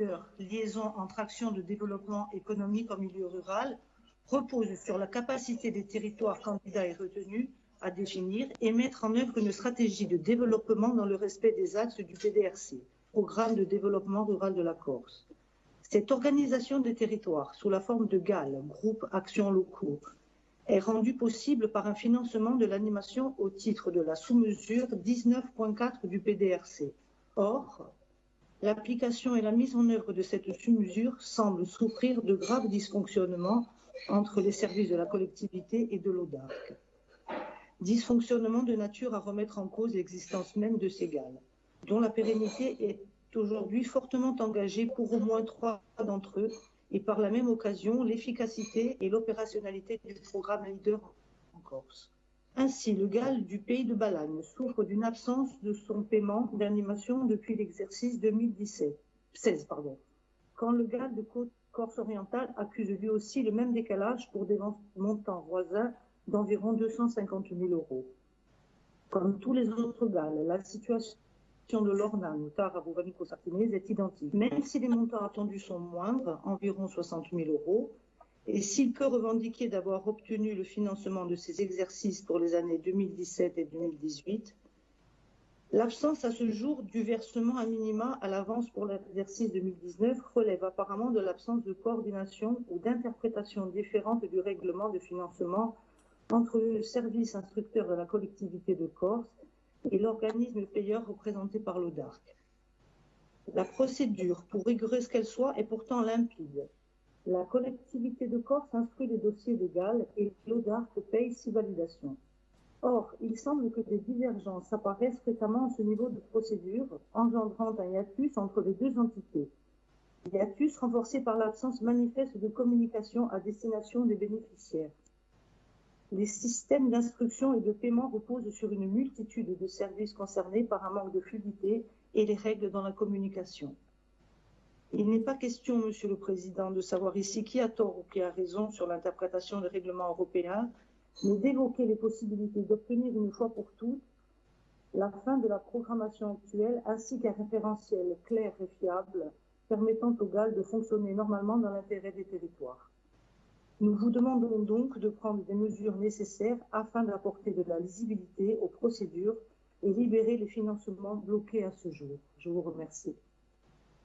vigueur, liaison entre actions de développement économique en milieu rural, repose sur la capacité des territoires candidats et retenus à définir et mettre en œuvre une stratégie de développement dans le respect des axes du PDRC, Programme de développement rural de la Corse. Cette organisation des territoires, sous la forme de GAL, Groupe Actions Locaux, est rendue possible par un financement de l'animation au titre de la sous-mesure 19.4 du PDRC. Or, l'application et la mise en œuvre de cette sous-mesure semblent souffrir de graves dysfonctionnements entre les services de la collectivité et de l'ODARC. Dysfonctionnements de nature à remettre en cause l'existence même de ces GAL, dont la pérennité est aujourd'hui fortement engagée pour au moins 3 d'entre eux, et par la même occasion l'efficacité et l'opérationnalité du programme Leader en Corse. Ainsi, le GAL du pays de Balagne souffre d'une absence de son paiement d'animation depuis l'exercice 2016, quand le GAL de Corse orientale accuse lui aussi le même décalage pour des montants voisins d'environ 250 000 €. Comme tous les autres GAL, la situation de l'Ornan, Tara Bovanico Sartinese, est identique. Même si les montants attendus sont moindres, environ 60 000 €, et s'il peut revendiquer d'avoir obtenu le financement de ces exercices pour les années 2017 et 2018, l'absence à ce jour du versement à minima à l'avance pour l'exercice 2019 relève apparemment de l'absence de coordination ou d'interprétation différente du règlement de financement entre le service instructeur de la collectivité de Corse et l'organisme payeur représenté par l'ODARC. La procédure, pour rigoureuse qu'elle soit, est pourtant limpide. La collectivité de Corse instruit les dossiers de GAL et l'ODARC paye 6 validations. Or, il semble que des divergences apparaissent fréquemment à ce niveau de procédure, engendrant un hiatus entre les deux entités. Hiatus renforcé par l'absence manifeste de communication à destination des bénéficiaires. Les systèmes d'instruction et de paiement reposent sur une multitude de services concernés par un manque de fluidité et les règles dans la communication. Il n'est pas question, Monsieur le Président, de savoir ici qui a tort ou qui a raison sur l'interprétation des règlements européens, mais d'évoquer les possibilités d'obtenir une fois pour toutes la fin de la programmation actuelle ainsi qu'un référentiel clair et fiable permettant au GAL de fonctionner normalement dans l'intérêt des territoires. Nous vous demandons donc de prendre des mesures nécessaires afin d'apporter de la lisibilité aux procédures et libérer les financements bloqués à ce jour. Je vous remercie.